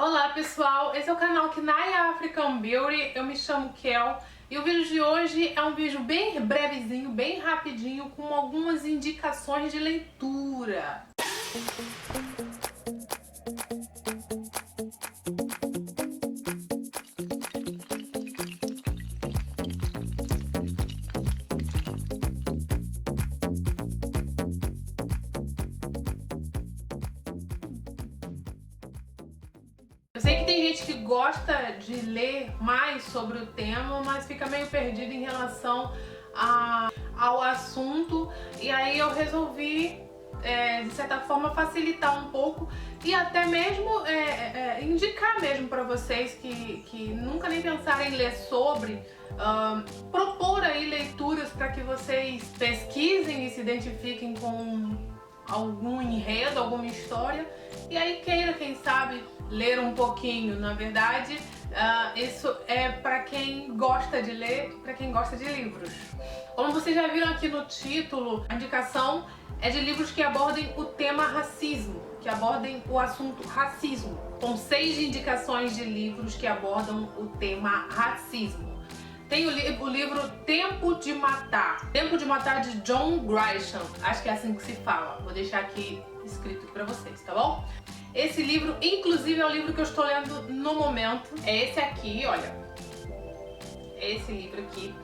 Olá pessoal, esse é o canal Kinai African Beauty, eu me chamo Kel e o vídeo de hoje é um vídeo bem brevezinho, bem rapidinho, com algumas indicações de leitura. Eu sei que tem gente que gosta de ler mais sobre o tema, mas fica meio perdido em relação ao assunto, e aí eu resolvi, de certa forma, facilitar um pouco e até mesmo indicar mesmo para vocês que nunca nem pensaram em ler sobre, propor aí leituras para que vocês pesquisem e se identifiquem com algum enredo, alguma história, e aí queira, quem sabe, ler um pouquinho. Na verdade, isso é para quem gosta de ler, para quem gosta de livros. Como vocês já viram aqui no título, a indicação é de livros que abordem o tema racismo, que abordem o assunto racismo. Com 6 indicações de livros que abordam o tema racismo. Tem o livro Tempo de Matar. Tempo de Matar, de John Grisham. Acho que é assim que se fala. Vou deixar aqui escrito pra vocês, tá bom? Esse livro, inclusive, é o livro que eu estou lendo no momento. É esse aqui, olha. É esse livro aqui.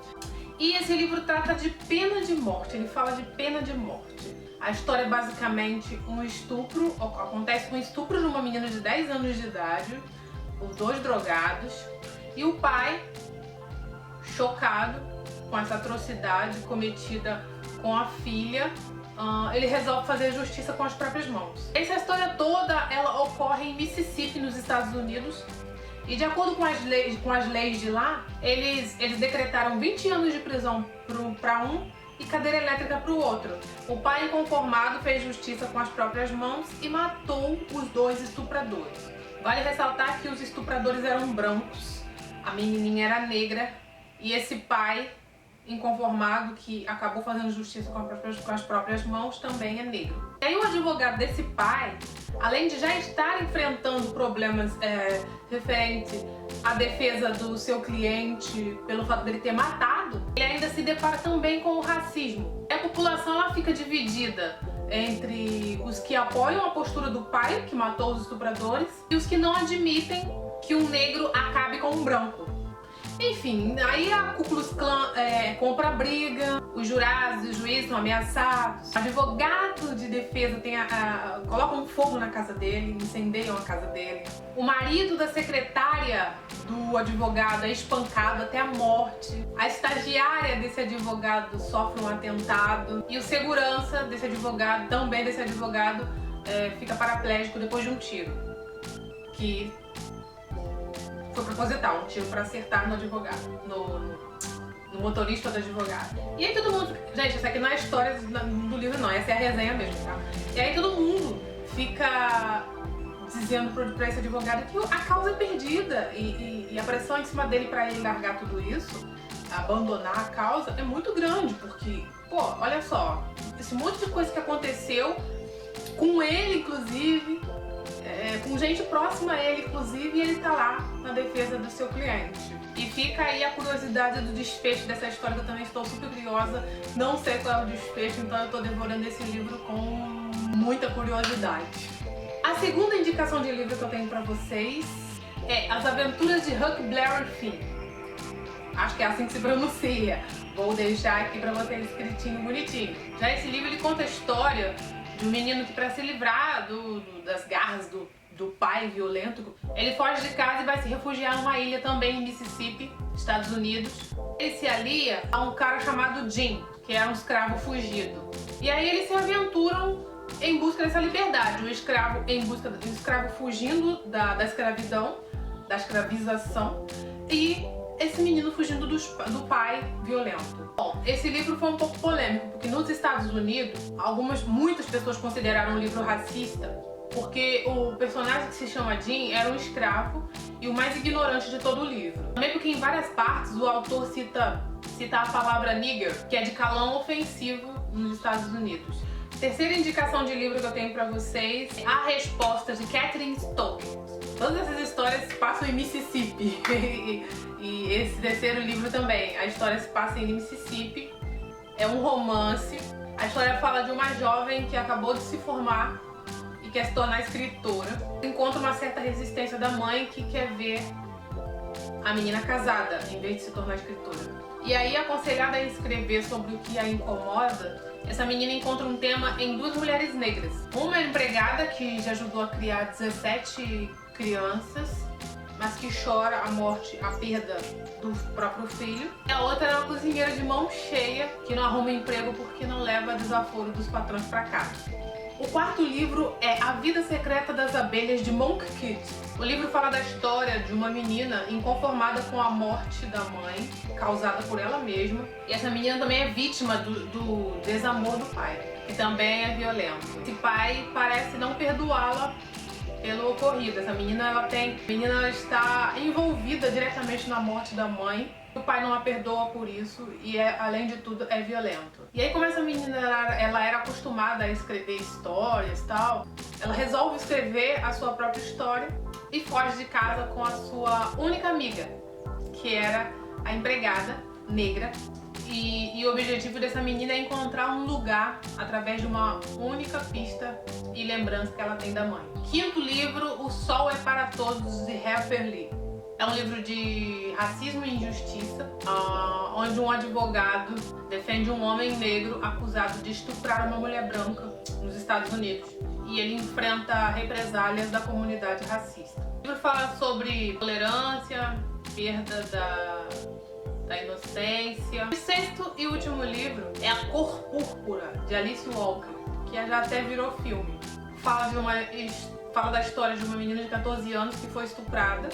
E esse livro trata de pena de morte. Ele fala de pena de morte. A história é basicamente um estupro. Acontece um estupro de uma menina de 10 anos de idade por 2 drogados. E o pai, chocado com essa atrocidade cometida com a filha, ele resolve fazer justiça com as próprias mãos. Essa história toda, ela ocorre em Mississippi, nos Estados Unidos, e de acordo com as leis de lá, eles decretaram 20 anos de prisão para um e cadeira elétrica para o outro. O pai, inconformado, fez justiça com as próprias mãos e matou os 2 estupradores. Vale ressaltar que os estupradores eram brancos, a menininha era negra, e esse pai, inconformado, que acabou fazendo justiça com as próprias mãos, também é negro. E aí o advogado desse pai, além de já estar enfrentando problemas referentes à defesa do seu cliente pelo fato dele ter matado, ele ainda se depara também com o racismo. E a população, ela fica dividida entre os que apoiam a postura do pai, que matou os estupradores, e os que não admitem que um negro acabe com um branco. Enfim, aí a Ku Klux Klan compra a briga, os jurados e os juízes são ameaçados, o advogado de defesa colocam fogo na casa dele, incendeiam a casa dele, o marido da secretária do advogado é espancado até a morte, a estagiária desse advogado sofre um atentado e o segurança desse advogado, fica paraplégico depois de um tiro, que foi proposital, um tiro pra acertar no advogado, no motorista do advogado. E aí todo mundo... Gente, essa aqui não é a história do livro não, essa é a resenha mesmo, tá? E aí todo mundo fica dizendo pra esse advogado que a causa é perdida e a pressão em cima dele pra ele largar tudo isso, abandonar a causa, é muito grande, porque, pô, olha só, esse monte de coisa que aconteceu com ele, inclusive, com gente próxima a ele, inclusive, e ele tá lá na defesa do seu cliente. E fica aí a curiosidade do desfecho dessa história, que eu também estou super curiosa. Não sei qual é o desfecho, então eu tô devorando esse livro com muita curiosidade. A segunda indicação de livro que eu tenho pra vocês é As Aventuras de Huckleberry Finn. Acho que é assim que se pronuncia. Vou deixar aqui pra vocês escritinho, bonitinho. Já esse livro, ele conta a história de um menino que, para se livrar das garras do pai violento, ele foge de casa e vai se refugiar numa ilha também em Mississippi, Estados Unidos. Ele se alia a um cara chamado Jim, que era um escravo fugido. E aí eles se aventuram em busca dessa liberdade. O escravo fugindo da escravidão, da escravização, e esse menino fugindo do pai violento. Bom, esse livro foi um pouco polêmico, porque nos Estados Unidos, muitas pessoas consideraram o livro racista, porque o personagem que se chama Jim era um escravo e o mais ignorante de todo o livro. Também porque em várias partes o autor cita a palavra nigger, que é de calão ofensivo nos Estados Unidos. Terceira indicação de livro que eu tenho pra vocês é A Resposta, de Catherine Stokes. Todas essas em Mississippi. E esse terceiro livro também. A história se passa em Mississippi. É um romance. A história fala de uma jovem que acabou de se formar e quer se tornar escritora. Encontra uma certa resistência da mãe que quer ver a menina casada em vez de se tornar escritora. E aí, aconselhada a escrever sobre o que a incomoda, essa menina encontra um tema em duas mulheres negras. Uma empregada que já ajudou a criar 17 crianças, mas que chora a morte, a perda do próprio filho. E a outra é uma cozinheira de mão cheia que não arruma emprego porque não leva desaforo dos patrões para casa. O quarto livro é A Vida Secreta das Abelhas, de Monk Kidd. O livro fala da história de uma menina inconformada com a morte da mãe, causada por ela mesma. E essa menina também é vítima do desamor do pai, que também é violento. Esse pai parece não perdoá-la pelo ocorrido. Essa menina, ela está envolvida diretamente na morte da mãe. O pai não a perdoa por isso e, além de tudo, é violento. E aí, como essa menina ela era acostumada a escrever histórias e tal, ela resolve escrever a sua própria história e foge de casa com a sua única amiga, que era a empregada negra. E o objetivo dessa menina é encontrar um lugar através de uma única pista e lembrança que ela tem da mãe. Quinto livro, O Sol é para Todos, de Harper Lee. É um livro de racismo e injustiça, onde um advogado defende um homem negro acusado de estuprar uma mulher branca nos Estados Unidos. E ele enfrenta represálias da comunidade racista. O livro fala sobre tolerância, perda da inocência. O sexto e último livro é A Cor Púrpura, de Alice Walker, que já até virou filme. Fala da história de uma menina de 14 anos que foi estuprada,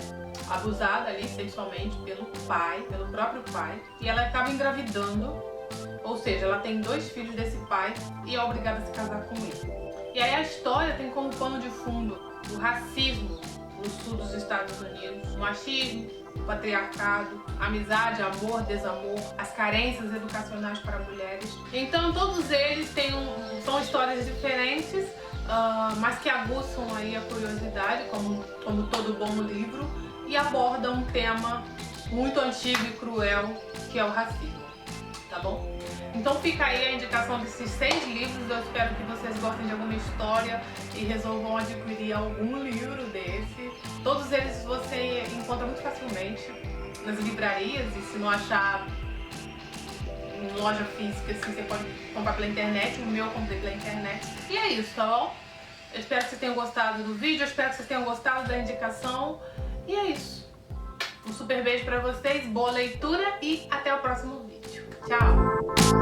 abusada ali sexualmente pelo próprio pai, e ela acaba engravidando, ou seja, ela tem 2 filhos desse pai e é obrigada a se casar com ele. E aí a história tem como pano de fundo o racismo no sul dos Estados Unidos, o machismo, o patriarcado, amizade, amor, desamor, as carências educacionais para mulheres. Então todos eles são histórias diferentes, mas que aguçam aí a curiosidade, como todo bom livro, e abordam um tema muito antigo e cruel, que é o racismo, tá bom? Então fica aí a indicação desses 6 livros. Eu espero que vocês gostem de alguma história e resolvam adquirir algum livro desse. Todos eles você encontra muito facilmente nas livrarias, e se não achar em loja física, assim, você pode comprar pela internet. O meu eu comprei pela internet. E é isso, tá bom? Eu espero que vocês tenham gostado do vídeo, eu espero que vocês tenham gostado da indicação. E é isso. Um super beijo pra vocês, boa leitura e até o próximo vídeo. Tchau!